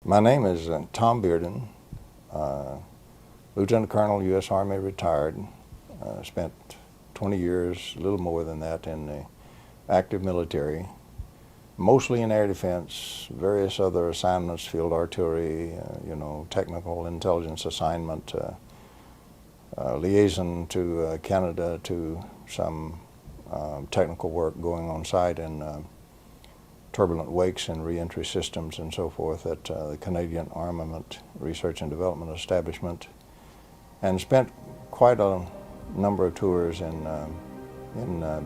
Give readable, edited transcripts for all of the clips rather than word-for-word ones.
My name is Tom Bearden, Lieutenant Colonel, U.S. Army, retired. Spent 20 years, a little more than that, in the active military, mostly in air defense, various other assignments, field artillery, technical intelligence assignment, liaison to Canada, to some technical work going on site in turbulent wakes and reentry systems and so forth at the Canadian Armament Research and Development Establishment, and spent quite a number of tours in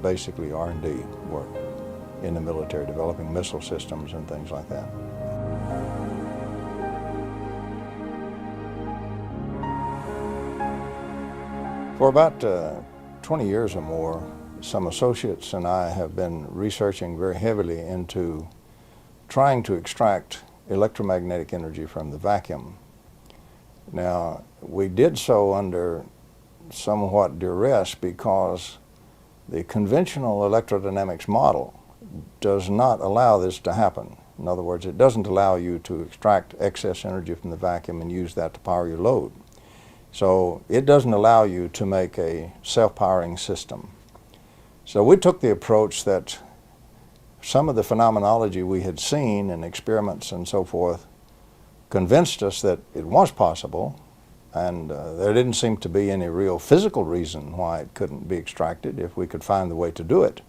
basically R&D work in the military, developing missile systems and things like that. For about 20 years or more, some associates and I have been researching very heavily into trying to extract electromagnetic energy from the vacuum. Now, we did so under somewhat duress because the conventional electrodynamics model does not allow this to happen. In other words, it doesn't allow you to extract excess energy from the vacuum and use that to power your load. So it doesn't allow you to make a self-powering system. So we took the approach that some of the phenomenology we had seen in experiments and so forth convinced us that it was possible, and there didn't seem to be any real physical reason why it couldn't be extracted if we could find the way to do it.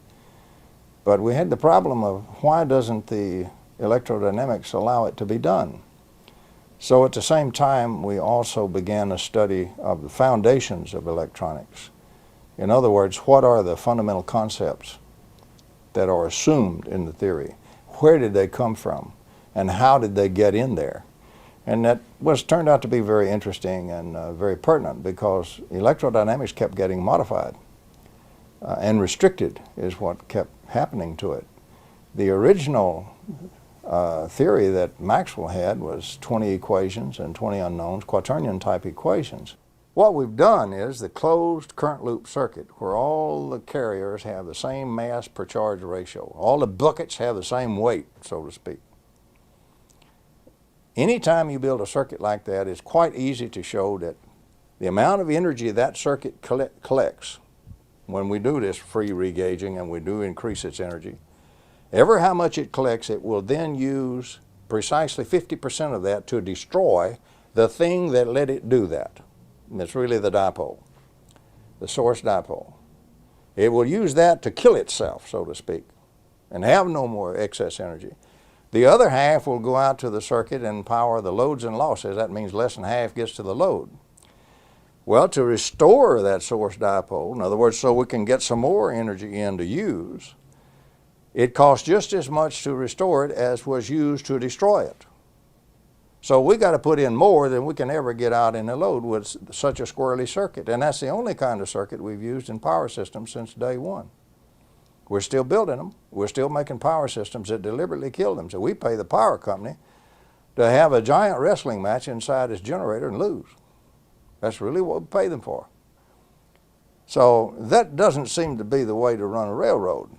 But we had the problem of why doesn't the electrodynamics allow it to be done? So at the same time, we also began a study of the foundations of electronics. In other words, what are the fundamental concepts that are assumed in the theory? Where did they come from? And how did they get in there? And that turned out to be very interesting and very pertinent, because electrodynamics kept getting modified and restricted is what kept happening to it. The original theory that Maxwell had was 20 equations and 20 unknowns, quaternion type equations. What we've done is the closed current loop circuit, where all the carriers have the same mass per charge ratio. All the buckets have the same weight, so to speak. Anytime you build a circuit like that, it's quite easy to show that the amount of energy that circuit collects, when we do this free regauging and we do increase its energy, ever how much it collects, it will then use precisely 50% of that to destroy the thing that let it do that. And it's really the dipole, the source dipole. It will use that to kill itself, so to speak, and have no more excess energy. The other half will go out to the circuit and power the loads and losses. That means less than half gets to the load. Well, to restore that source dipole, in other words, so we can get some more energy in to use, it costs just as much to restore it as was used to destroy it. So we got to put in more than we can ever get out in a load with such a squirrely circuit. And that's the only kind of circuit we've used in power systems since day one. We're still building them. We're still making power systems that deliberately kill them. So we pay the power company to have a giant wrestling match inside its generator and lose. That's really what we pay them for. So that doesn't seem to be the way to run a railroad.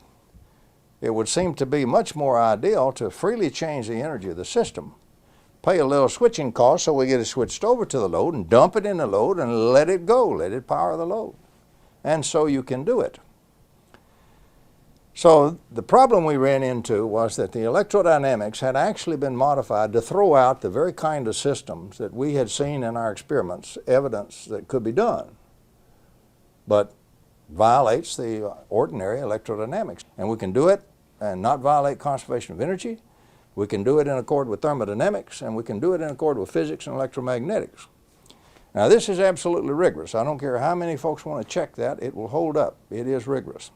It would seem to be much more ideal to freely change the energy of the system, pay a little switching cost so we get it switched over to the load and dump it in the load and let it go, let it power the load. And so you can do it. So the problem we ran into was that the electrodynamics had actually been modified to throw out the very kind of systems that we had seen in our experiments, evidence that could be done, but violates the ordinary electrodynamics. And we can do it and not violate conservation of energy. We can do it in accord with thermodynamics, and we can do it in accord with physics and electromagnetics. Now, this is absolutely rigorous. I don't care how many folks want to check that, it will hold up. It is rigorous.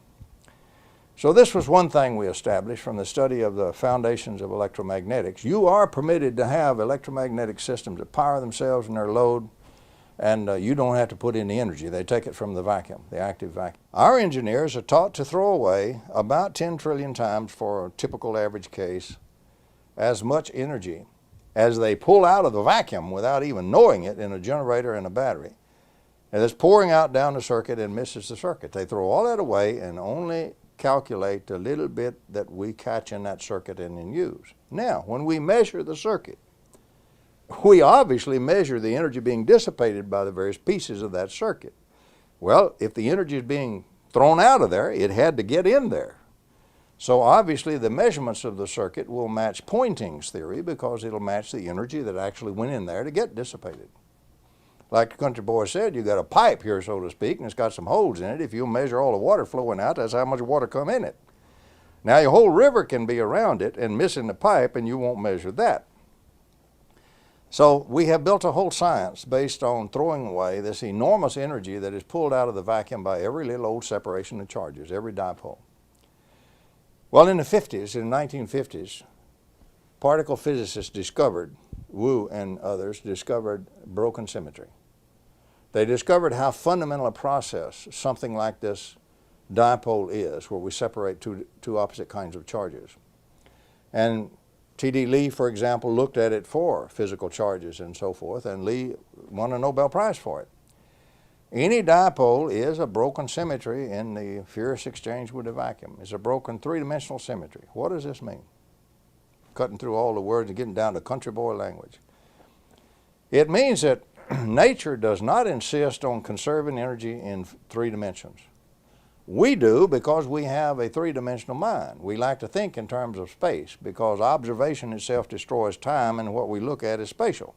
So this was one thing we established from the study of the foundations of electromagnetics. You are permitted to have electromagnetic systems that power themselves and their load, and you don't have to put in the energy. They take it from the vacuum, the active vacuum. Our engineers are taught to throw away about 10 trillion times, for a typical average case, as much energy as they pull out of the vacuum without even knowing it in a generator and a battery. And it's pouring out down the circuit and misses the circuit. They throw all that away and only calculate the little bit that we catch in that circuit and then use. Now, when we measure the circuit, we obviously measure the energy being dissipated by the various pieces of that circuit. Well, if the energy is being thrown out of there, it had to get in there. So obviously the measurements of the circuit will match Poynting's theory, because it'll match the energy that actually went in there to get dissipated. Like the country boy said, you got a pipe here, so to speak, and it's got some holes in it. If you measure all the water flowing out, that's how much water come in it. Now your whole river can be around it and missing the pipe, and you won't measure that. So we have built a whole science based on throwing away this enormous energy that is pulled out of the vacuum by every little old separation of charges, every dipole. Well, in the 50s, in the 1950s, particle physicists discovered, Wu and others discovered broken symmetry. They discovered how fundamental a process something like this dipole is, where we separate two opposite kinds of charges. And T.D. Lee, for example, looked at it for physical charges and so forth, and Lee won a Nobel Prize for it. Any dipole is a broken symmetry in the furious exchange with the vacuum. It's a broken three-dimensional symmetry. What does this mean? Cutting through all the words and getting down to country boy language. It means that nature does not insist on conserving energy in three dimensions. We do, because we have a three-dimensional mind. We like to think in terms of space, because observation itself destroys time, and what we look at is spatial.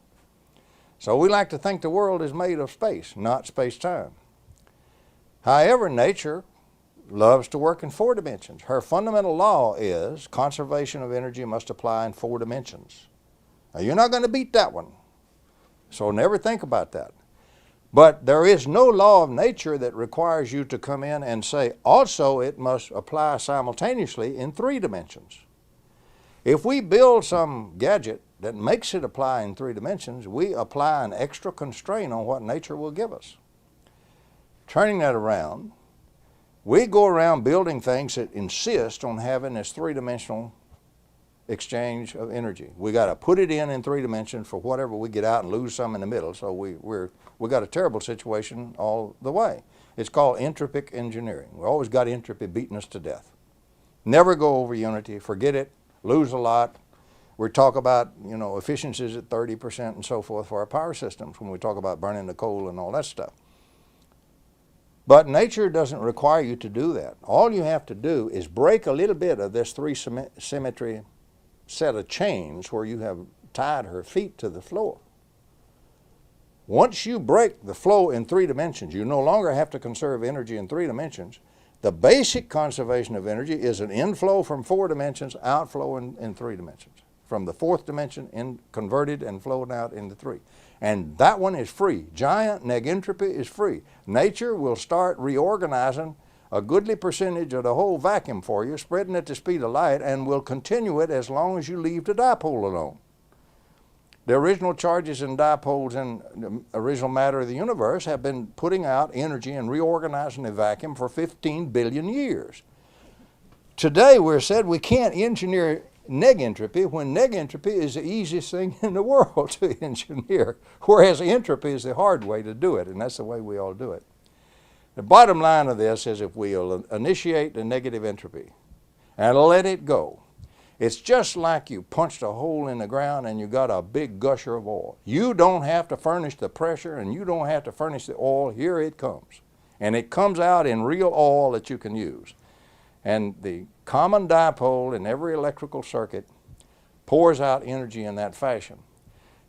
So we like to think the world is made of space, not space-time. However, nature loves to work in four dimensions. Her fundamental law is conservation of energy must apply in four dimensions. Now, you're not going to beat that one, so never think about that. But there is no law of nature that requires you to come in and say, also it must apply simultaneously in three dimensions. If we build some gadget that makes it apply in three dimensions, we apply an extra constraint on what nature will give us. Turning that around, we go around building things that insist on having this three-dimensional exchange of energy. We got to put it in three dimensions for whatever we get out and lose some in the middle. So we got a terrible situation all the way. It's called entropic engineering. We always got entropy beating us to death. Never go over unity. Forget it. Lose a lot. We talk about, efficiencies at 30% and so forth for our power systems when we talk about burning the coal and all that stuff. But nature doesn't require you to do that. All you have to do is break a little bit of this three symmetry set of chains where you have tied her feet to the floor. Once you break the flow in three dimensions, you no longer have to conserve energy in three dimensions. The basic conservation of energy is an inflow from four dimensions, outflow in three dimensions. From the fourth dimension, converted and flowed out into three. And that one is free. Giant negentropy is free. Nature will start reorganizing a goodly percentage of the whole vacuum for you, spreading at the speed of light, and will continue it as long as you leave the dipole alone. The original charges and dipoles in the original matter of the universe have been putting out energy and reorganizing the vacuum for 15 billion years. Today we're said we can't engineer negentropy when negentropy is the easiest thing in the world to engineer, whereas entropy is the hard way to do it, and that's the way we all do it. The bottom line of this is if we'll initiate the negative entropy and let it go, it's just like you punched a hole in the ground and you got a big gusher of oil. You don't have to furnish the pressure and you don't have to furnish the oil. Here it comes. And it comes out in real oil that you can use. And the common dipole in every electrical circuit pours out energy in that fashion.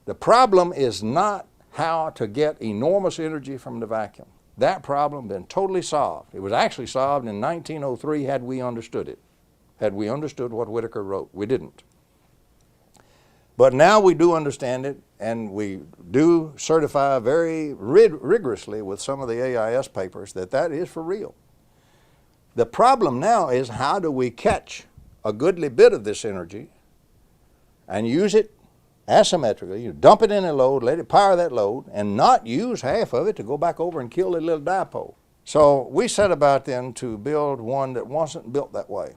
The problem is not how to get enormous energy from the vacuum. That problem has been totally solved. It was actually solved in 1903 had we understood it. Had we understood what Whittaker wrote. We didn't. But now we do understand it, and we do certify very rigorously with some of the AIS papers that that is for real. The problem now is how do we catch a goodly bit of this energy and use it asymmetrically. You dump it in a load, let it power that load, and not use half of it to go back over and kill the little dipole. So we set about then to build one that wasn't built that way.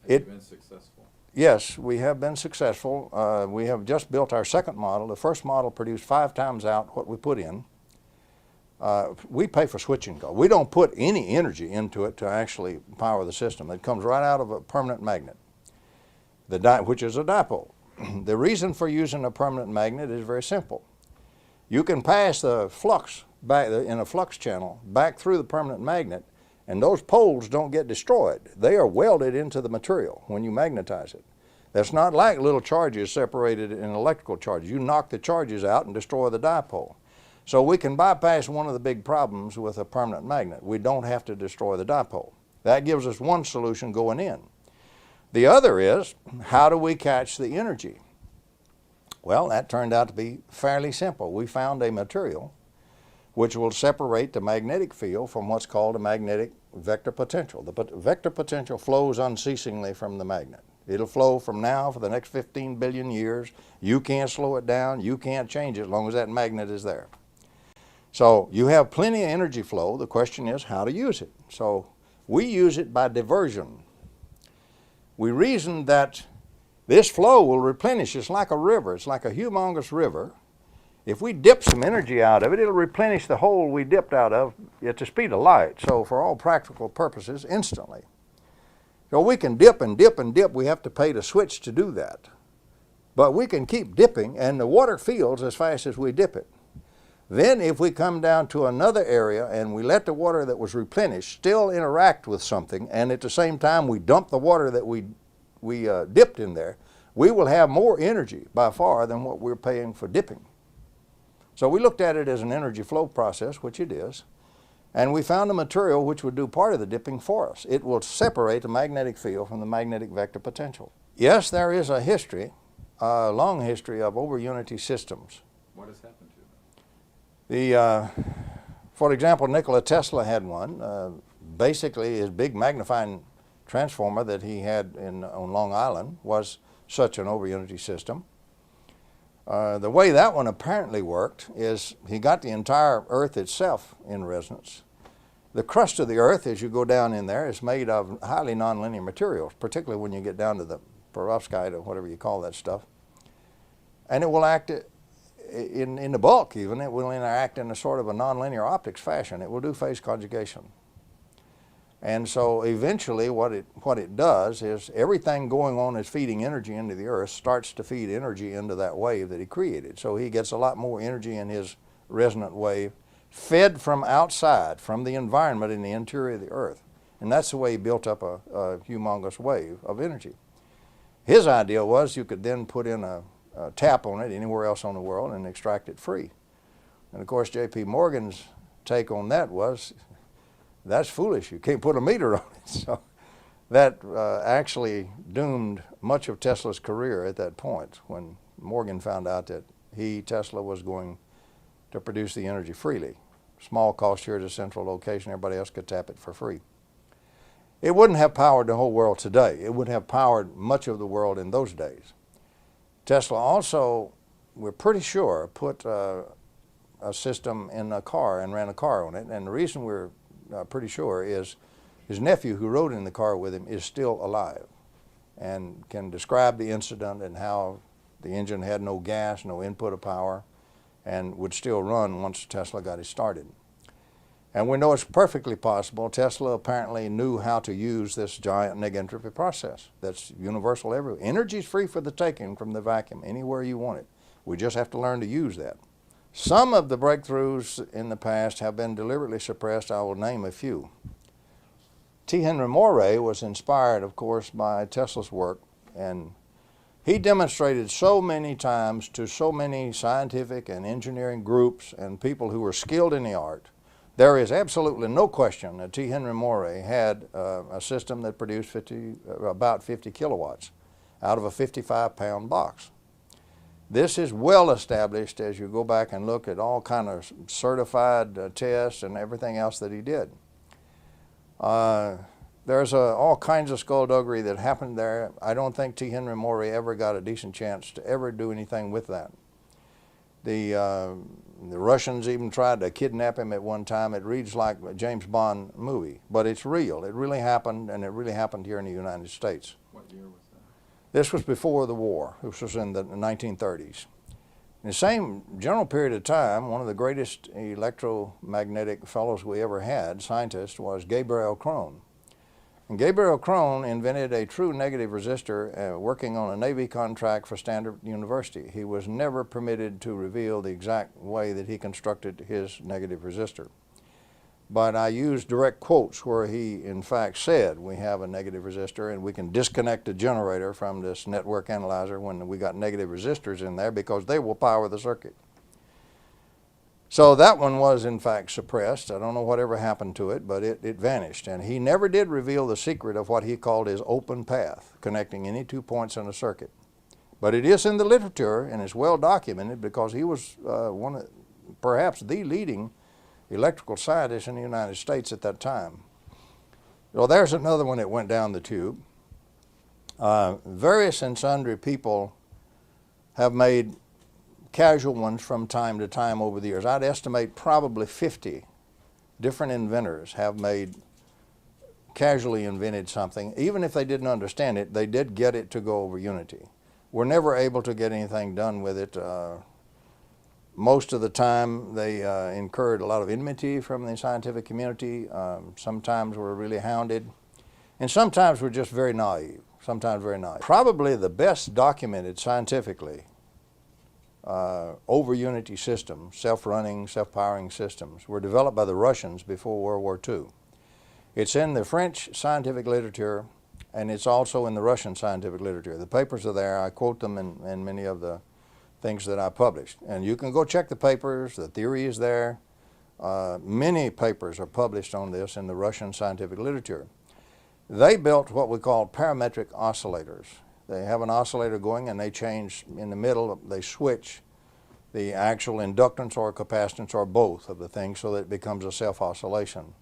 Have you been successful? Yes, we have been successful. We have just built our second model. The first model produced 5 times out what we put in. We pay for switching costs. We don't put any energy into it to actually power the system. It comes right out of a permanent magnet, which is a dipole. the reason for using a permanent magnet is very simple. You can pass the flux back in a flux channel back through the permanent magnet, and those poles don't get destroyed. They are welded into the material when you magnetize it. That's not like little charges separated in electrical charges. You knock the charges out and destroy the dipole. So we can bypass one of the big problems with a permanent magnet. We don't have to destroy the dipole. That gives us one solution going in. The other is, how do we catch the energy? Well, that turned out to be fairly simple. We found a material which will separate the magnetic field from what's called a magnetic vector potential. The vector potential flows unceasingly from the magnet. It'll flow from now for the next 15 billion years. You can't slow it down. You can't change it as long as that magnet is there. So you have plenty of energy flow. The question is how to use it. So we use it by diversion. We reasoned that this flow will replenish. It's like a river. It's like a humongous river. If we dip some energy out of it, it'll replenish the hole we dipped out of at the speed of light. So for all practical purposes, instantly. So we can dip and dip and dip. We have to pay to switch to do that. But we can keep dipping, and the water fills as fast as we dip it. Then if we come down to another area and we let the water that was replenished still interact with something, and at the same time we dump the water that we dipped in there, we will have more energy by far than what we're paying for dipping. So we looked at it as an energy flow process, which it is, and we found a material which would do part of the dipping for us. It will separate the magnetic field from the magnetic vector potential. Yes, there is a history, a long history of over-unity systems. What has happened to them? For example, Nikola Tesla had one. Basically, his big magnifying transformer that he had on Long Island was such an over-unity system. The way that one apparently worked is he got the entire Earth itself in resonance. The crust of the Earth, as you go down in there, is made of highly nonlinear materials, particularly when you get down to the perovskite or whatever you call that stuff. And it will act in the bulk even, it will interact in a sort of a nonlinear optics fashion. It will do phase conjugation. And so eventually what it does is everything going on is feeding energy into the Earth starts to feed energy into that wave that he created. So he gets a lot more energy in his resonant wave fed from outside, from the environment in the interior of the Earth. And that's the way he built up a humongous wave of energy. His idea was you could then put in a tap on it anywhere else on the world and extract it free. And of course J.P. Morgan's take on that was, that's foolish. You can't put a meter on it. So that actually doomed much of Tesla's career at that point when Morgan found out that Tesla, was going to produce the energy freely. Small cost here at a central location, everybody else could tap it for free. It wouldn't have powered the whole world today. It would have powered much of the world in those days. Tesla also, we're pretty sure, put a system in a car and ran a car on it. And the reason we're pretty sure is his nephew who rode in the car with him is still alive and can describe the incident and how the engine had no gas, no input of power, and would still run once Tesla got it started. And we know it's perfectly possible. Tesla apparently knew how to use this giant negentropy process that's universal everywhere. Energy is free for the taking from the vacuum anywhere you want it. We just have to learn to use that. Some of the breakthroughs in the past have been deliberately suppressed. I will name a few. T. Henry Moray was inspired, of course, by Tesla's work, and he demonstrated so many times to so many scientific and engineering groups and people who were skilled in the art. There is absolutely no question that T. Henry Moray had a system that produced about 50 kilowatts out of a 55-pound box. This is well established as you go back and look at all kind of certified tests and everything else that he did. There's all kinds of skullduggery that happened there. I don't think T. Henry Moray ever got a decent chance to ever do anything with that. The Russians even tried to kidnap him at one time. It reads like a James Bond movie, but it's real. It really happened, and it really happened here in the United States. What year was that? This was before the war. This was in the 1930s. In the same general period of time, one of the greatest electromagnetic fellows we ever had, scientist, was Gabriel Krohn. And Gabriel Krohn invented a true negative resistor working on a Navy contract for Stanford University. He was never permitted to reveal the exact way that he constructed his negative resistor. But I used direct quotes where he in fact said we have a negative resistor and we can disconnect the generator from this network analyzer when we got negative resistors in there because they will power the circuit. So that one was in fact suppressed. I don't know whatever happened to it, but it vanished. And he never did reveal the secret of what he called his open path, connecting any 2 points in a circuit. But it is in the literature and it's well documented because he was perhaps the leading electrical scientist in the United States at that time. Well, there's another one that went down the tube. Various and sundry people have made casual ones from time to time over the years. I'd estimate probably 50 different inventors have casually invented something. Even if they didn't understand it, they did get it to go over unity. We're never able to get anything done with it. Most of the time they incurred a lot of enmity from the scientific community. Sometimes we're really hounded. And sometimes we're just very naive. Sometimes very naive. Probably the best documented scientifically over unity systems, self-running, self-powering systems, were developed by the Russians before World War II. It's in the French scientific literature and it's also in the Russian scientific literature. The papers are there. I quote them in many of the things that I published. And you can go check the papers. The theory is there. Many papers are published on this in the Russian scientific literature. They built what we call parametric oscillators. They have an oscillator going and they change in the middle, they switch the actual inductance or capacitance or both of the things so that it becomes a self-oscillation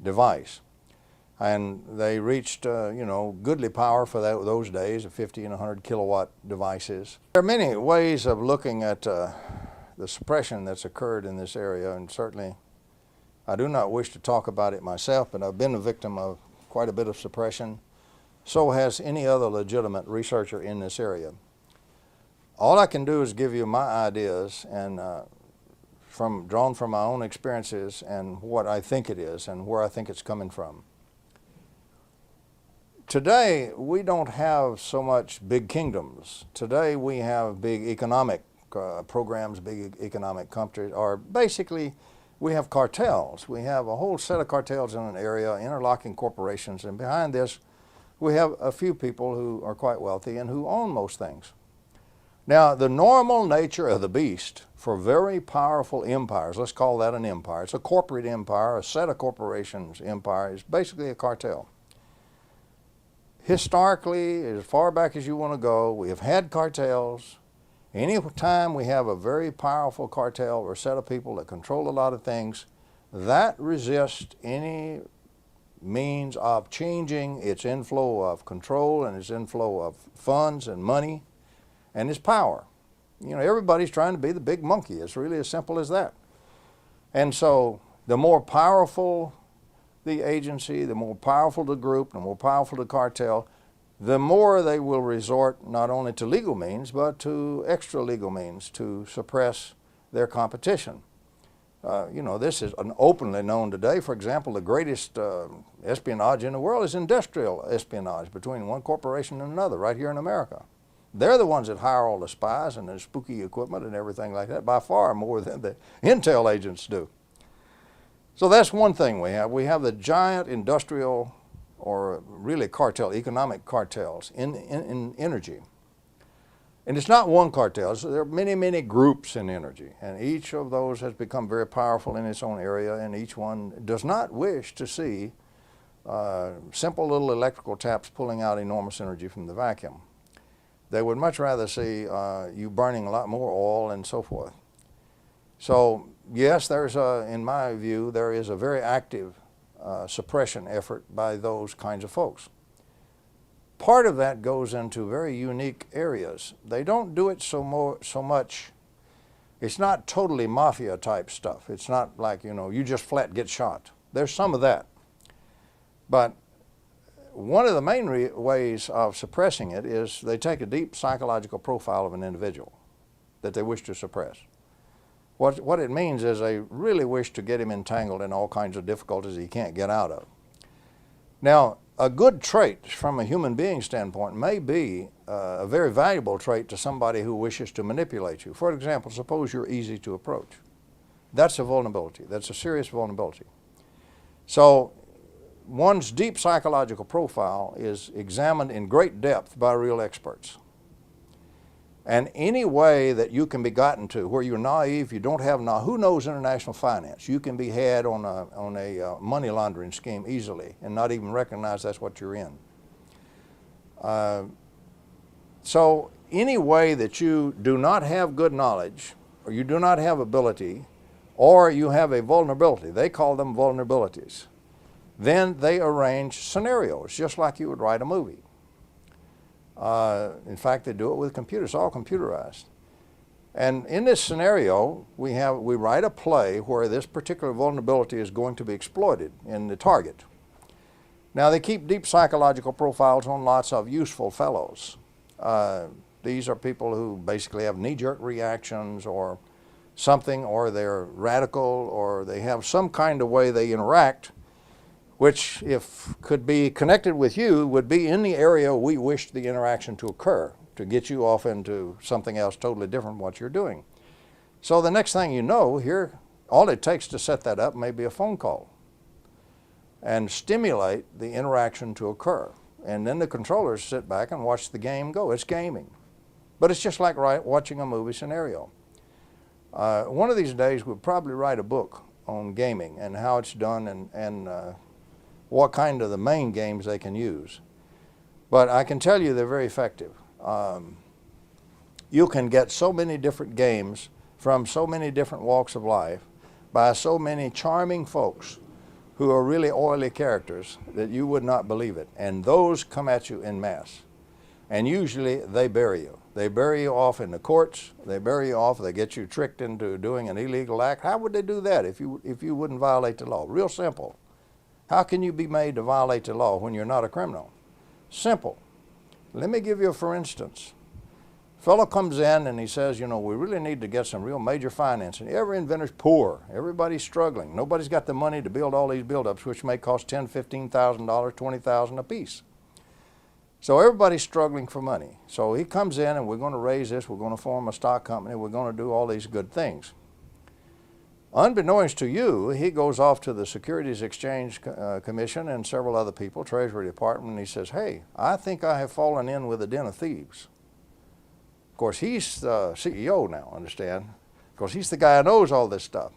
device. And they reached, goodly power for those days of 50 and 100 kilowatt devices. There are many ways of looking at the suppression that's occurred in this area, and certainly I do not wish to talk about it myself, but I've been a victim of quite a bit of suppression. So has any other legitimate researcher in this area. All I can do is give you my ideas and drawn from my own experiences and what I think it is and where I think it's coming from. Today, we don't have so much big kingdoms. Today, we have big economic programs, big economic countries, or basically, we have cartels. We have a whole set of cartels in an area, interlocking corporations, and behind this, we have a few people who are quite wealthy and who own most things. Now, the normal nature of the beast for very powerful empires, let's call that an empire. It's a corporate empire, a set of corporations empire, is basically a cartel. Historically, as far back as you want to go, we have had cartels. Any time we have a very powerful cartel or set of people that control a lot of things, that resists any means of changing its inflow of control and its inflow of funds and money and its power. Everybody's trying to be the big monkey. It's really as simple as that. And so the more powerful the agency, the more powerful the group, the more powerful the cartel, the more they will resort not only to legal means but to extra legal means to suppress their competition. This is openly known today. For example, the greatest espionage in the world is industrial espionage between one corporation and another right here in America. They're the ones that hire all the spies and the spooky equipment and everything like that, by far more than the intel agents do. So that's one thing we have. We have the giant industrial or really economic cartels in energy. And it's not one cartel. So there are many, many groups in energy, and each of those has become very powerful in its own area, and each one does not wish to see simple little electrical taps pulling out enormous energy from the vacuum. They would much rather see you burning a lot more oil and so forth. So yes, in my view, there is a very active suppression effort by those kinds of folks. Part of that goes into very unique areas. They don't do it so much. It's not totally mafia type stuff. It's not like, you just flat get shot. There's some of that. But one of the main ways of suppressing it is they take a deep psychological profile of an individual that they wish to suppress. What it means is they really wish to get him entangled in all kinds of difficulties he can't get out of. Now, a good trait from a human being standpoint may be a very valuable trait to somebody who wishes to manipulate you. For example, suppose you're easy to approach. That's a vulnerability. That's a serious vulnerability. So one's deep psychological profile is examined in great depth by real experts. And any way that you can be gotten to where you're naive, you don't have who knows international finance? You can be had on a money laundering scheme easily and not even recognize that's what you're in. So any way that you do not have good knowledge, or you do not have ability, or you have a vulnerability, they call them vulnerabilities, then they arrange scenarios just like you would write a movie. In fact, they do it with computers, all computerized. And in this scenario, we write a play where this particular vulnerability is going to be exploited in the target. Now, they keep deep psychological profiles on lots of useful fellows. These are people who basically have knee-jerk reactions or something, or they're radical, or they have some kind of way they interact, which, if could be connected with you, would be in the area we wish the interaction to occur, to get you off into something else totally different from what you're doing. So the next thing you know, here, all it takes to set that up may be a phone call and stimulate the interaction to occur. And then the controllers sit back and watch the game go. It's gaming. But it's just like watching a movie scenario. One of these days, we'll probably write a book on gaming and how it's done and what kind of the main games they can use. But I can tell you they're very effective. You can get so many different games from so many different walks of life by so many charming folks who are really oily characters that you would not believe it. And those come at you en masse. And usually they bury you. They bury you off in the courts. They bury you off. They get you tricked into doing an illegal act. How would they do that if you wouldn't violate the law? Real simple. How can you be made to violate the law when you're not a criminal? Simple. Let me give you a for instance. A fellow comes in and he says, you know, we really need to get some real major financing. Every inventor's poor. Everybody's struggling. Nobody's got the money to build all these build-ups, which may cost $10,000, $15,000, $20,000 a piece. So everybody's struggling for money. So he comes in and we're going to raise this. We're going to form a stock company. We're going to do all these good things. Unbeknownst to you, he goes off to the Securities Exchange Commission and several other people, Treasury Department, and he says, hey, I think I have fallen in with a den of thieves. Of course, he's the CEO now, understand? Of course, he's the guy who knows all this stuff.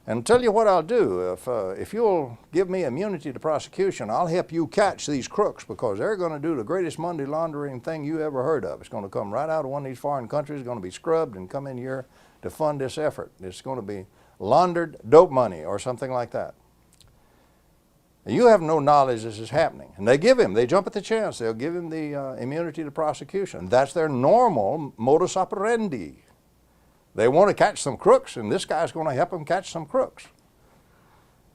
And I'll tell you what I'll do. If you'll give me immunity to prosecution, I'll help you catch these crooks because they're going to do the greatest money laundering thing you ever heard of. It's going to come right out of one of these foreign countries. It's going to be scrubbed and come in here to fund this effort. It's going to be laundered dope money or something like that. You have no knowledge this is happening. And they jump at the chance. They'll give him the immunity to prosecution. That's their normal modus operandi. They want to catch some crooks, and this guy's going to help them catch some crooks.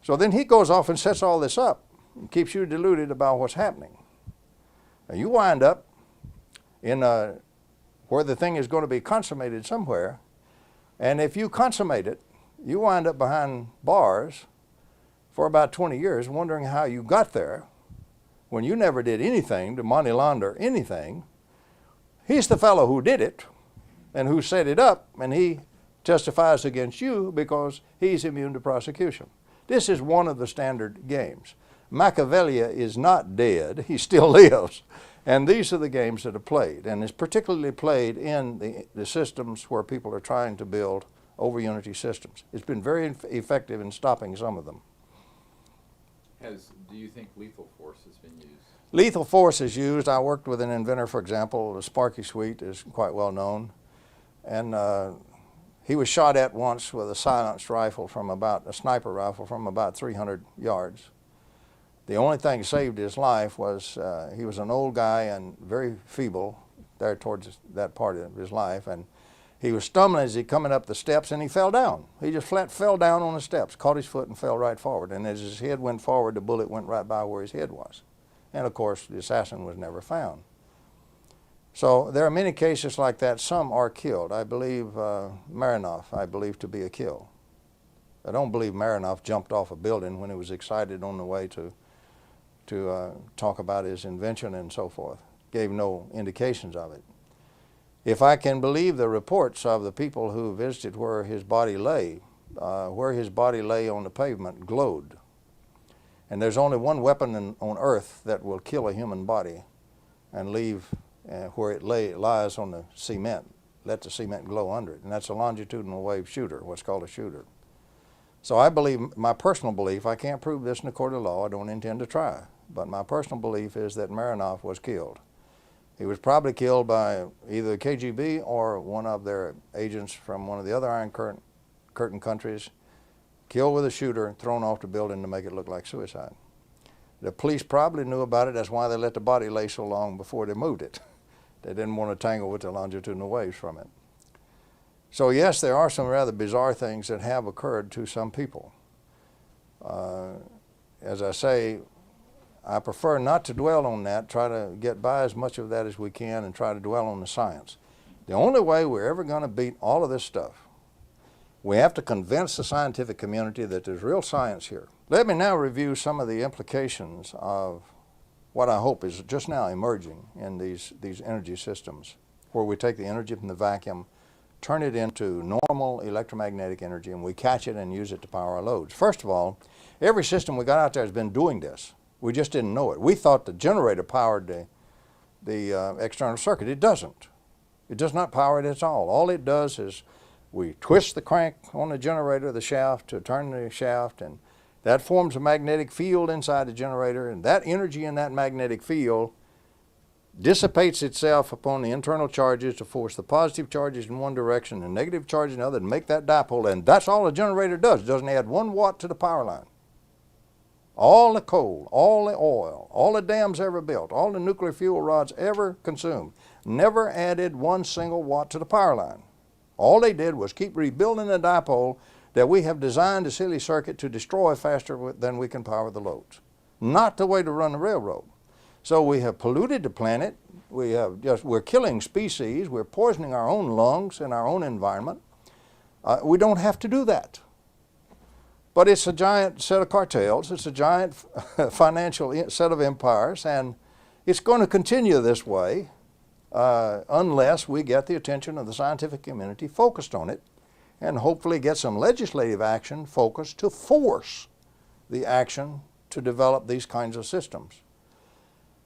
So then he goes off and sets all this up and keeps you deluded about what's happening. Now you wind up in where the thing is going to be consummated somewhere, and if you consummate it, you wind up behind bars for about 20 years wondering how you got there when you never did anything to money launder anything. He's the fellow who did it and who set it up, and he testifies against you because he's immune to prosecution. This is one of the standard games. Machiavelli is not dead, he still lives. And these are the games that are played, and it's particularly played in the systems where people are trying to build over unity systems. It's been very effective in stopping some of them. Do you think lethal force has been used? Lethal force is used. I worked with an inventor, for example, the Sparky Sweet is quite well known. And he was shot at once with a silenced rifle a sniper rifle from about 300 yards. The only thing that saved his life was he was an old guy and very feeble there towards that part of his life. And he was stumbling as he coming up the steps and he fell down. He just flat fell down on the steps, caught his foot and fell right forward. And as his head went forward, the bullet went right by where his head was. And of course, the assassin was never found. So there are many cases like that. Some are killed. I believe Marinoff, I believe to be a kill. I don't believe Marinoff jumped off a building when he was excited on the way to to talk about his invention and so forth. Gave no indications of it. If I can believe the reports of the people who visited where his body lay on the pavement glowed. And there's only one weapon on earth that will kill a human body and leave where it lies on the cement, let the cement glow under it, and that's a longitudinal wave shooter, what's called a shooter. So I believe, my personal belief, I can't prove this in a court of law, I don't intend to try, but my personal belief is that Marinov was killed. He was probably killed by either the KGB or one of their agents from one of the other Iron Curtain countries, killed with a shooter, thrown off the building to make it look like suicide. The police probably knew about it, that's why they let the body lay so long before they moved it. They didn't want to tangle with the longitudinal waves from it. So yes, there are some rather bizarre things that have occurred to some people. As I say, I prefer not to dwell on that, try to get by as much of that as we can and try to dwell on the science. The only way we're ever going to beat all of this stuff, we have to convince the scientific community that there's real science here. Let me now review some of the implications of what I hope is just now emerging in these energy systems, where we take the energy from the vacuum, turn it into normal electromagnetic energy, and we catch it and use it to power our loads. First of all, every system we got out there has been doing this. We just didn't know it. We thought the generator powered the external circuit. It doesn't. It does not power it at all. All it does is we twist the crank on the generator, the shaft, to turn the shaft, and that forms a magnetic field inside the generator, and that energy in that magnetic field dissipates itself upon the internal charges to force the positive charges in one direction and negative charges in the other and make that dipole, and that's all the generator does. It doesn't add 1 watt to the power line. All the coal, all the oil, all the dams ever built, all the nuclear fuel rods ever consumed, never added 1 single watt to the power line. All they did was keep rebuilding the dipole that we have designed a silly circuit to destroy faster than we can power the loads. Not the way to run the railroad. So we have polluted the planet, we're killing species, we're poisoning our own lungs and our own environment. We don't have to do that. But it's a giant set of cartels, it's a giant financial set of empires, and it's going to continue this way unless we get the attention of the scientific community focused on it, and hopefully get some legislative action focused to force the action to develop these kinds of systems.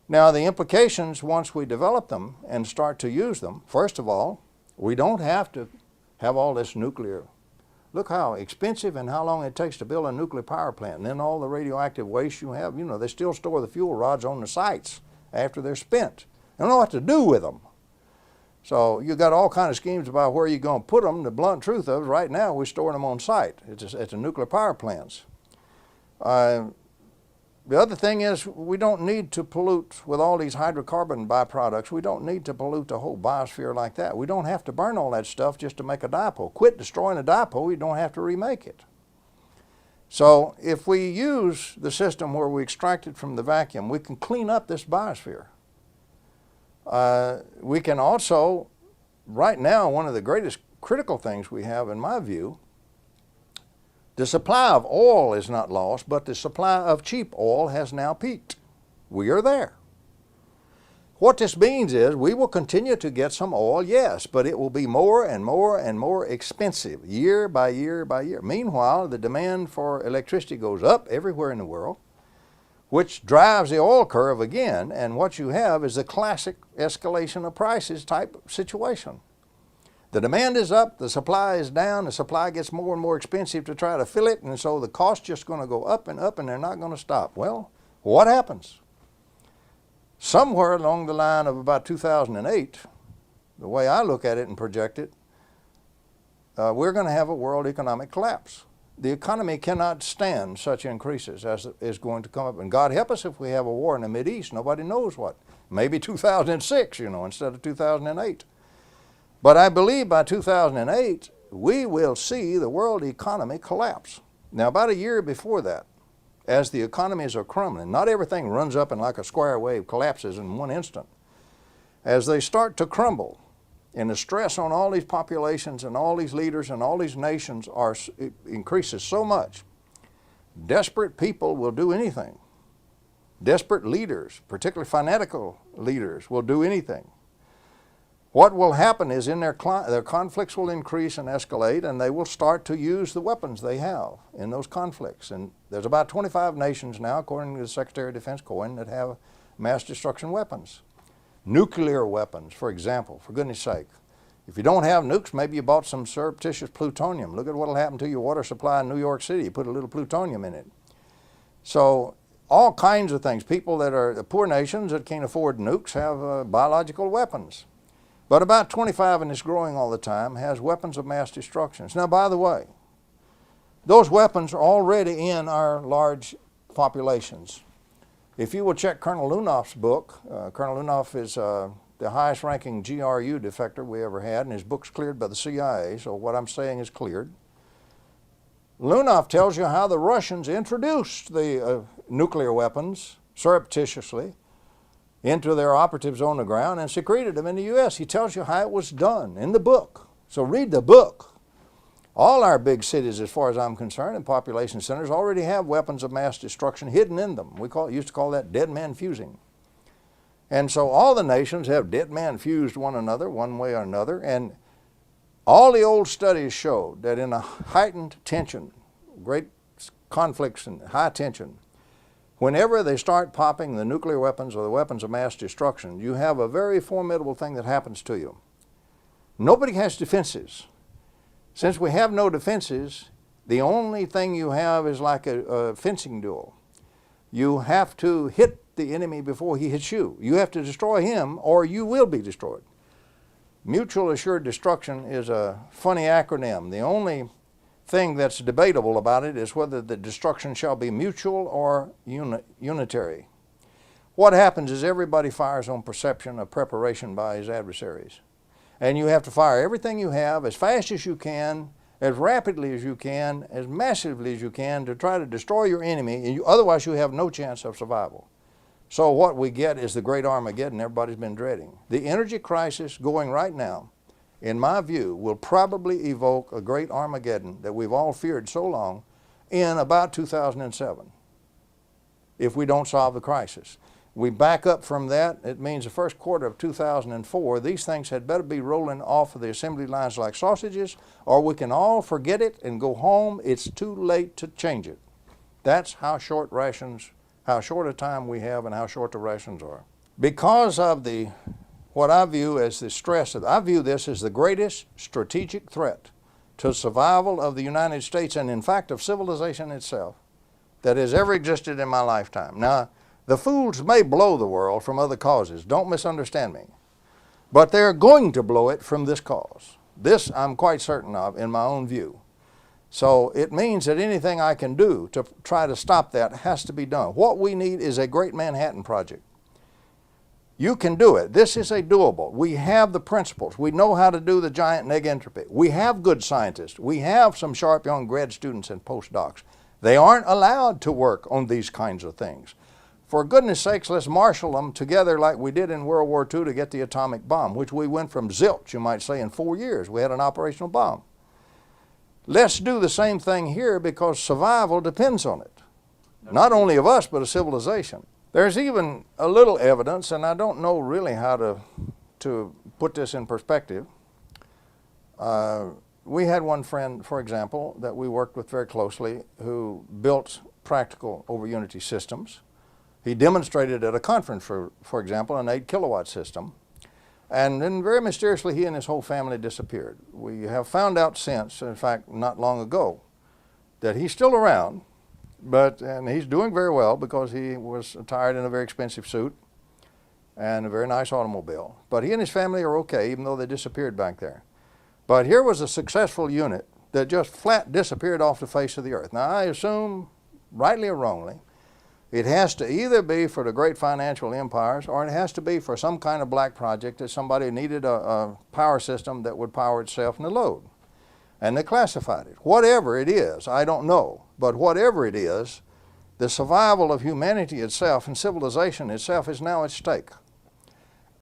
Now the implications once we develop them and start to use them, first of all, we don't have to have all this nuclear. Look how expensive and how long it takes to build a nuclear power plant, and then all the radioactive waste you have, they still store the fuel rods on the sites after they're spent. They don't know what to do with them. So you got all kinds of schemes about where you're going to put them. The blunt truth of it, right now we're storing them on site. It's at the nuclear power plants. The other thing is we don't need to pollute with all these hydrocarbon byproducts. We don't need to pollute the whole biosphere like that. We don't have to burn all that stuff just to make a dipole. Quit destroying a dipole, you don't have to remake it. So if we use the system where we extract it from the vacuum, we can clean up this biosphere. We can also, right now, one of the greatest critical things we have, in my view, the supply of oil is not lost, but the supply of cheap oil has now peaked. We are there. What this means is we will continue to get some oil, yes, but it will be more and more and more expensive year by year by year. Meanwhile, the demand for electricity goes up everywhere in the world, which drives the oil curve again, and what you have is the classic escalation of prices type situation. The demand is up, the supply is down, the supply gets more and more expensive to try to fill it, and so the cost just going to go up, and they're not going to stop. Well, what happens? Somewhere along the line of about 2008, the way I look at it and project it, we're going to have a world economic collapse. The economy cannot stand such increases as is going to come up. And God help us if we have a war in the Mideast, nobody knows what. Maybe 2006, instead of 2008. But I believe by 2008, we will see the world economy collapse. Now, about a year before that, as the economies are crumbling, not everything runs up and like a square wave collapses in one instant. As they start to crumble, and the stress on all these populations and all these leaders and all these nations increases so much, desperate people will do anything Desperate leaders, particularly fanatical leaders, will do anything. What will happen is their conflicts will increase and escalate, and they will start to use the weapons they have in those conflicts. And there's about 25 nations now, according to the Secretary of Defense Cohen, that have mass destruction weapons. Nuclear weapons, for example, for goodness sake. If you don't have nukes, maybe you bought some surreptitious plutonium. Look at what will happen to your water supply in New York City. You put a little plutonium in it. So all kinds of things. People that are the poor nations that can't afford nukes have biological weapons. But about 25, and it's growing all the time, has weapons of mass destruction. Now, by the way, those weapons are already in our large populations. If you will check Colonel Lunoff's book, Colonel Lunoff is the highest ranking GRU defector we ever had, and his book's cleared by the CIA, so what I'm saying is cleared. Lunoff tells you how the Russians introduced the nuclear weapons surreptitiously into their operatives on the ground and secreted them in the U.S. He tells you how it was done in the book. So read the book. All our big cities, as far as I'm concerned, and population centers already have weapons of mass destruction hidden in them. We used to call that dead man fusing. And so all the nations have dead man fused one another one way or another, and all the old studies showed that in a heightened tension, great conflicts and high tension, whenever they start popping the nuclear weapons or the weapons of mass destruction, you have a very formidable thing that happens to you. Nobody has defenses. Since we have no defenses, the only thing you have is like a fencing duel. You have to hit the enemy before he hits you. You have to destroy him or you will be destroyed. Mutual assured destruction is a funny acronym. The only thing that's debatable about it is whether the destruction shall be mutual or unitary. What happens is everybody fires on perception of preparation by his adversaries. And you have to fire everything you have as fast as you can, as rapidly as you can, as massively as you can to try to destroy your enemy, and otherwise you have no chance of survival. So what we get is the great Armageddon everybody's been dreading. The energy crisis going right now, in my view, will probably evoke a great Armageddon that we've all feared so long in about 2007, if we don't solve the crisis. We back up from that, it means the first quarter of 2004, these things had better be rolling off of the assembly lines like sausages, or we can all forget it and go home. It's too late to change it. That's how short a time we have and how short the rations are. Because of what I view as the stress, I view this as the greatest strategic threat to survival of the United States and in fact of civilization itself that has ever existed in my lifetime. Now, the fools may blow the world from other causes, don't misunderstand me, but they're going to blow it from this cause. This I'm quite certain of in my own view. So it means that anything I can do to try to stop that has to be done. What we need is a great Manhattan Project. You can do it. This is a doable. We have the principles. We know how to do the giant neg entropy. We have good scientists. We have some sharp young grad students and postdocs. They aren't allowed to work on these kinds of things. For goodness sakes, let's marshal them together like we did in World War II to get the atomic bomb, which we went from zilch, you might say, in 4 years. We had an operational bomb. Let's do the same thing here because survival depends on it. Not only of us, but of civilization. There's even a little evidence, and I don't know really how to put this in perspective. We had one friend, for example, that we worked with very closely who built practical over unity systems. He demonstrated at a conference, for example, an 8 kilowatt system. And then very mysteriously, he and his whole family disappeared. We have found out since, in fact, not long ago, that he's still around, and he's doing very well because he was attired in a very expensive suit and a very nice automobile. But he and his family are okay, even though they disappeared back there. But here was a successful unit that just flat disappeared off the face of the earth. Now, I assume, rightly or wrongly, it has to either be for the great financial empires or it has to be for some kind of black project that somebody needed a power system that would power itself in the load. And they classified it. Whatever it is, I don't know, but whatever it is, the survival of humanity itself and civilization itself is now at stake.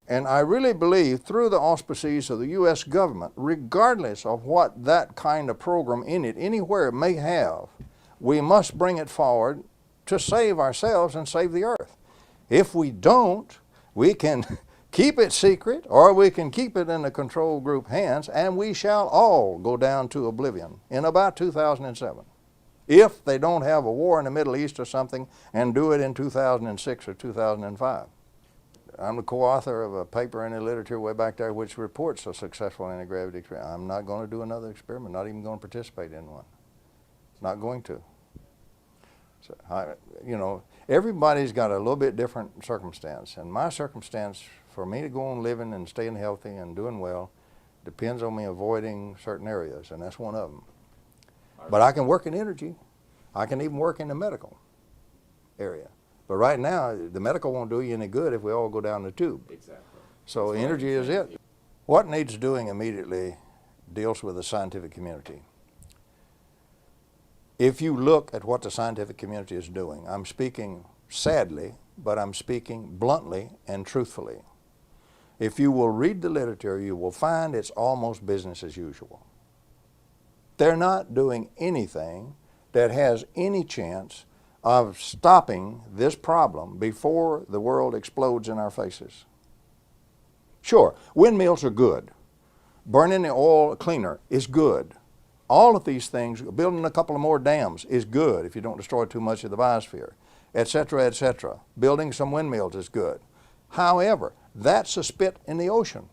And I really believe through the auspices of the U.S. government, regardless of what that kind of program in it, anywhere it may have, we must bring it forward to save ourselves and save the earth. If we don't, we can keep it secret, or we can keep it in the control group hands, and we shall all go down to oblivion in about 2007. If they don't have a war in the Middle East or something and do it in 2006 or 2005. I'm the co-author of a paper in the literature way back there which reports a successful anti-gravity experiment. I'm not going to do another experiment, not even going to participate in one. Not going to. So, you know, everybody's got a little bit different circumstance, and my circumstance for me to go on living and staying healthy and doing well depends on me avoiding certain areas, and that's one of them. But I can work in energy. I can even work in the medical area. But right now, the medical won't do you any good if we all go down the tube. Exactly. So energy is it. What needs doing immediately deals with the scientific community. If you look at what the scientific community is doing, I'm speaking sadly, but I'm speaking bluntly and truthfully. If you will read the literature, you will find it's almost business as usual. They're not doing anything that has any chance of stopping this problem before the world explodes in our faces. Sure, windmills are good. Burning the oil cleaner is good. All of these things, building a couple of more dams is good if you don't destroy too much of the biosphere, etc., etc. Building some windmills is good. However, that's a spit in the ocean.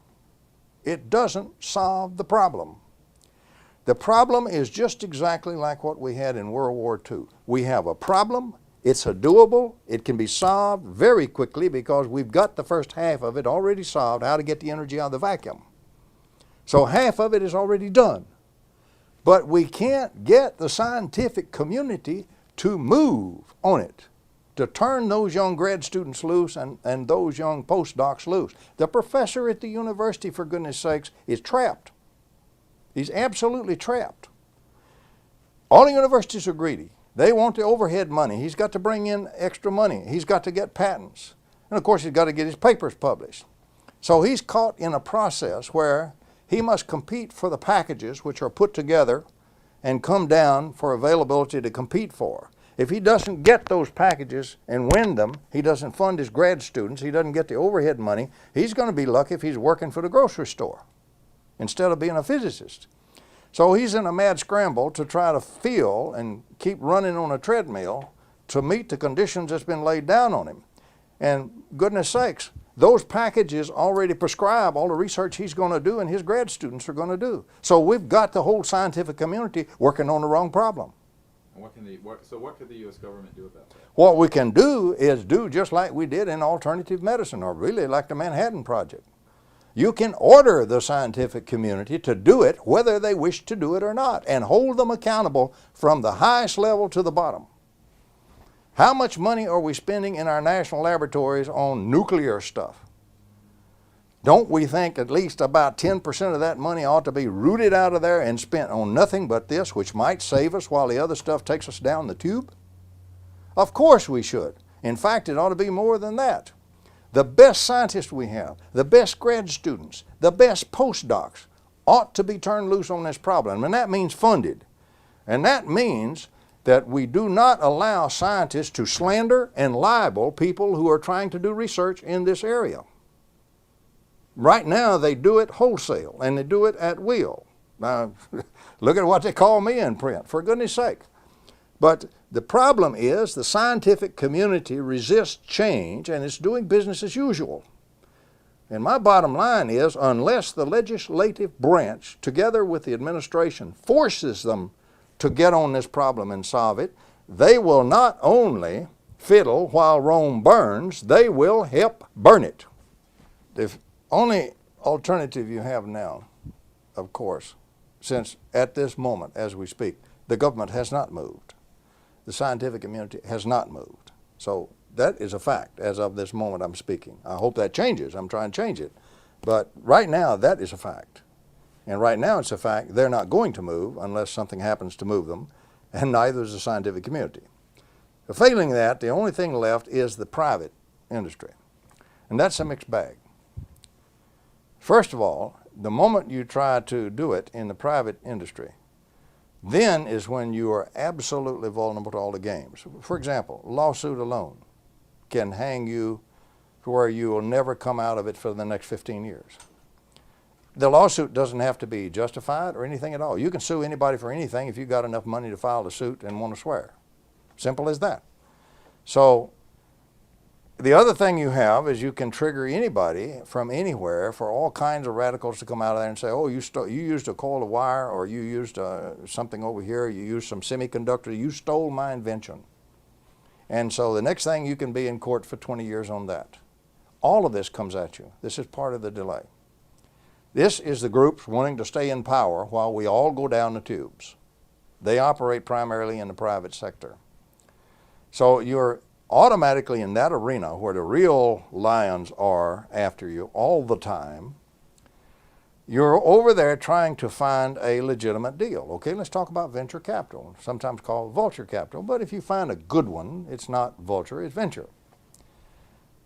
It doesn't solve the problem. The problem is just exactly like what we had in World War II. We have a problem, it's a doable, it can be solved very quickly because we've got the first half of it already solved, how to get the energy out of the vacuum. So half of it is already done. But we can't get the scientific community to move on it, to turn those young grad students loose and those young postdocs loose. The professor at the university, for goodness sakes, is trapped. He's absolutely trapped. All the universities are greedy. They want the overhead money. He's got to bring in extra money. He's got to get patents. And of course, he's got to get his papers published. So he's caught in a process where he must compete for the packages which are put together and come down for availability to compete for. If he doesn't get those packages and win them, he doesn't fund his grad students, he doesn't get the overhead money, he's going to be lucky if he's working for the grocery store instead of being a physicist. So he's in a mad scramble to try to feel and keep running on a treadmill to meet the conditions that's been laid down on him. And goodness sakes, those packages already prescribe all the research he's going to do and his grad students are going to do. So we've got the whole scientific community working on the wrong problem. And what could the U.S. government do about that? What we can do is do just like we did in alternative medicine, or really like the Manhattan Project. You can order the scientific community to do it whether they wish to do it or not, and hold them accountable from the highest level to the bottom. How much money are we spending in our national laboratories on nuclear stuff? Don't we think at least about 10% of that money ought to be rooted out of there and spent on nothing but this, which might save us while the other stuff takes us down the tube? Of course we should. In fact, it ought to be more than that. The best scientists we have, the best grad students, the best postdocs ought to be turned loose on this problem, and that means funded. And that means that we do not allow scientists to slander and libel people who are trying to do research in this area. Right now they do it wholesale and they do it at will. Now, look at what they call me in print, for goodness sake. But the problem is the scientific community resists change and it's doing business as usual. And my bottom line is, unless the legislative branch, together with the administration, forces them to get on this problem and solve it, they will not only fiddle while Rome burns, they will help burn it. The only alternative you have now, of course, since at this moment as we speak, the government has not moved. The scientific community has not moved. So that is a fact as of this moment I'm speaking. I hope that changes. I'm trying to change it. But right now, that is a fact. And right now it's a fact they're not going to move unless something happens to move them, and neither is the scientific community. Failing that, the only thing left is the private industry. And that's a mixed bag. First of all, the moment you try to do it in the private industry, then is when you are absolutely vulnerable to all the games. For example, lawsuit alone can hang you to where you will never come out of it for the next 15 years. The lawsuit doesn't have to be justified or anything at all. You can sue anybody for anything if you've got enough money to file a suit and want to swear. Simple as that. So the other thing you have is you can trigger anybody from anywhere for all kinds of radicals to come out of there and say, oh, you used a coil of wire, or you used something over here, you used some semiconductor, you stole my invention. And so the next thing, you can be in court for 20 years on that. All of this comes at you. This is part of the delay. This is the groups wanting to stay in power while we all go down the tubes. They operate primarily in the private sector. So you're automatically in that arena where the real lions are after you all the time. You're over there trying to find a legitimate deal. Okay, let's talk about venture capital, sometimes called vulture capital. But if you find a good one, it's not vulture, it's venture.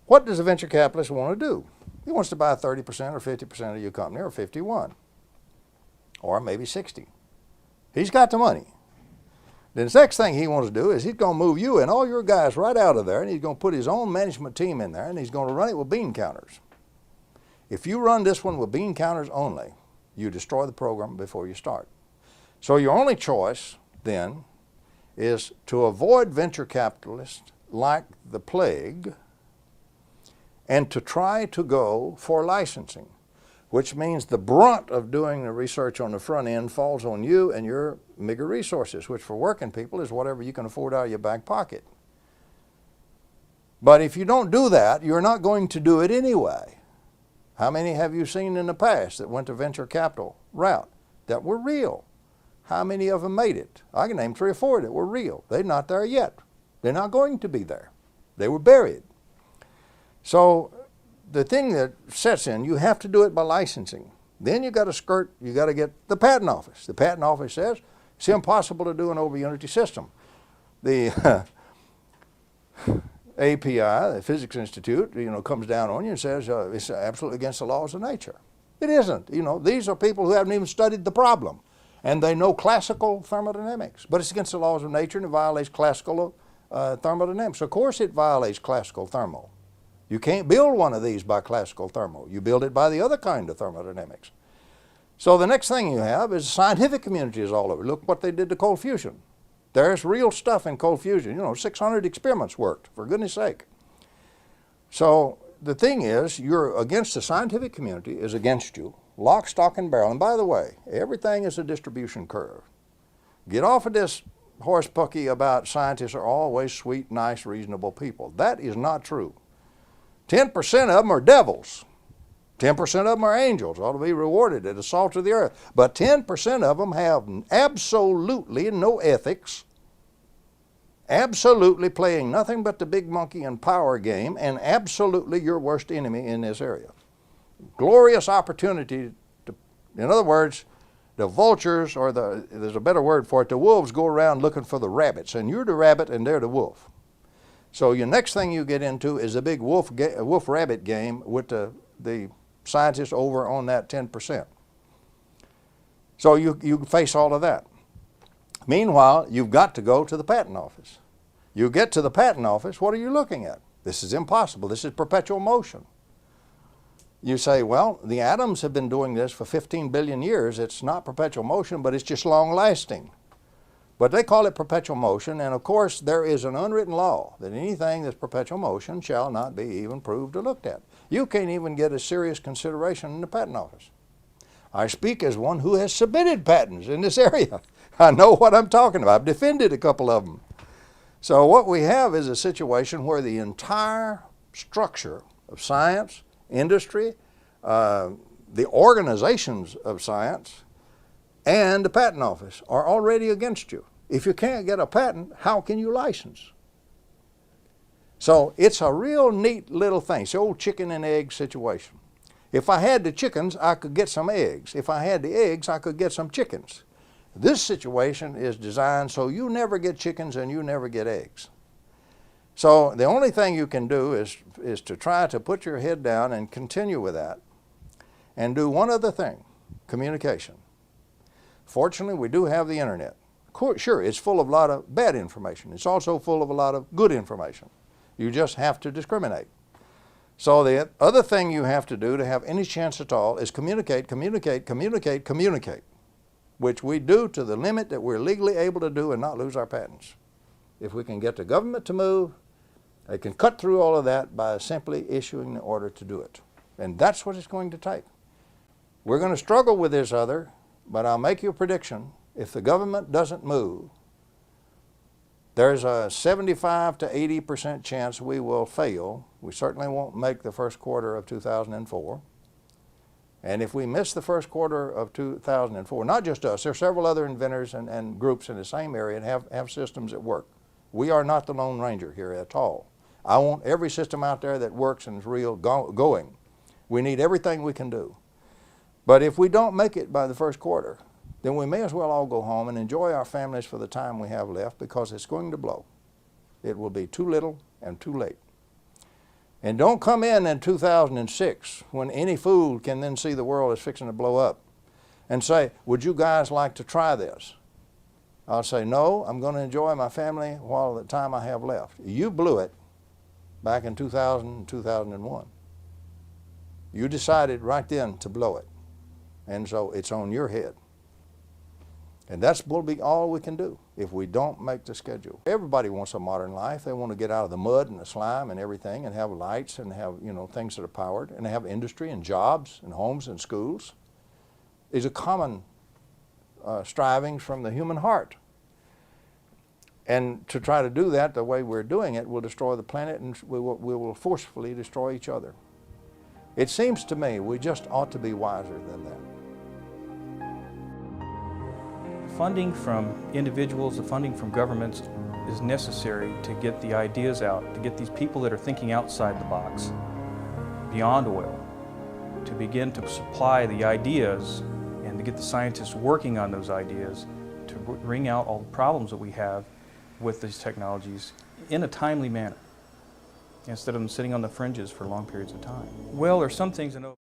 What does a venture capitalist want to do? He wants to buy 30% or 50% of your company, or 51, or maybe 60. He's got the money. Then the next thing he wants to do is he's going to move you and all your guys right out of there, and he's going to put his own management team in there, and he's going to run it with bean counters. If you run this one with bean counters only, you destroy the program before you start. So your only choice then is to avoid venture capitalists like the plague, and to try to go for licensing, which means the brunt of doing the research on the front end falls on you and your meager resources, which for working people is whatever you can afford out of your back pocket. But if you don't do that, you're not going to do it anyway. How many have you seen in the past that went the venture capital route that were real? How many of them made it? I can name 3 or 4 that were real. They're not there yet. They're not going to be there. They were buried. So the thing that sets in, you have to do it by licensing. Then you got to get the patent office. The patent office says it's impossible to do an over unity system. The API, the Physics Institute, comes down on you and says it's absolutely against the laws of nature. It isn't. These are people who haven't even studied the problem, and they know classical thermodynamics, but it's against the laws of nature and it violates classical thermodynamics. Of course it violates classical thermo. You can't build one of these by classical thermo. You build it by the other kind of thermodynamics. So the next thing you have is the scientific community is all over. Look what they did to cold fusion. There's real stuff in cold fusion. 600 experiments worked, for goodness sake. So the thing is, you're against the scientific community is against you, lock, stock, and barrel. And by the way, everything is a distribution curve. Get off of this horse pucky about scientists are always sweet, nice, reasonable people. That is not true. 10% of them are devils. 10% of them are angels, ought to be rewarded at the salt of the earth. But 10% of them have absolutely no ethics, absolutely playing nothing but the big monkey and power game, and absolutely your worst enemy in this area. Glorious opportunity to, in other words, the vultures, or there's a better word for it, the wolves go around looking for the rabbits, and you're the rabbit and they're the wolf. So your next thing you get into is a big wolf-rabbit game with the scientists over on that 10%. So you face all of that. Meanwhile, you've got to go to the patent office. You get to the patent office, what are you looking at? This is impossible. This is perpetual motion. You say, well, the atoms have been doing this for 15 billion years. It's not perpetual motion, but it's just long-lasting. But they call it perpetual motion, and of course there is an unwritten law that anything that's perpetual motion shall not be even proved or looked at. You can't even get a serious consideration in the patent office. I speak as one who has submitted patents in this area. I know what I'm talking about. I've defended a couple of them. So what we have is a situation where the entire structure of science, industry, the organizations of science, and the patent office are already against you. If you can't get a patent, how can you license? So it's a real neat little thing. It's the old chicken and egg situation. If I had the chickens, I could get some eggs. If I had the eggs, I could get some chickens. This situation is designed so you never get chickens and you never get eggs. So the only thing you can do is to try to put your head down and continue with that, and do one other thing: communication. Fortunately, we do have the internet. Sure, it's full of a lot of bad information. It's also full of a lot of good information. You just have to discriminate. So the other thing you have to do to have any chance at all is communicate, communicate, communicate, communicate, which we do to the limit that we're legally able to do and not lose our patents. If we can get the government to move, they can cut through all of that by simply issuing the order to do it. And that's what it's going to take. We're going to struggle with this other, but I'll make you a prediction. If the government doesn't move, there's a 75 to 80% chance we will fail. We certainly won't make the first quarter of 2004. And if we miss the first quarter of 2004, not just us, there are several other inventors and groups in the same area and have systems that work. We are not the Lone Ranger here at all. I want every system out there that works and is real going. We need everything we can do. But if we don't make it by the first quarter, then we may as well all go home and enjoy our families for the time we have left, because it's going to blow. It will be too little and too late. And don't come in 2006 when any fool can then see the world is fixing to blow up and say, would you guys like to try this? I'll say, no, I'm going to enjoy my family while the time I have left. You blew it back in 2000 and 2001. You decided right then to blow it. And so it's on your head. And that's will be all we can do if we don't make the schedule. Everybody wants a modern life. They want to get out of the mud and the slime and everything and have lights and have, things that are powered and have industry and jobs and homes and schools. These are common strivings from the human heart. And to try to do that the way we're doing it will destroy the planet, and we will forcefully destroy each other. It seems to me we just ought to be wiser than that. Funding from individuals, the funding from governments is necessary to get the ideas out, to get these people that are thinking outside the box, beyond oil, to begin to supply the ideas and to get the scientists working on those ideas to bring out all the problems that we have with these technologies in a timely manner, instead of them sitting on the fringes for long periods of time. Well, there's some things I know.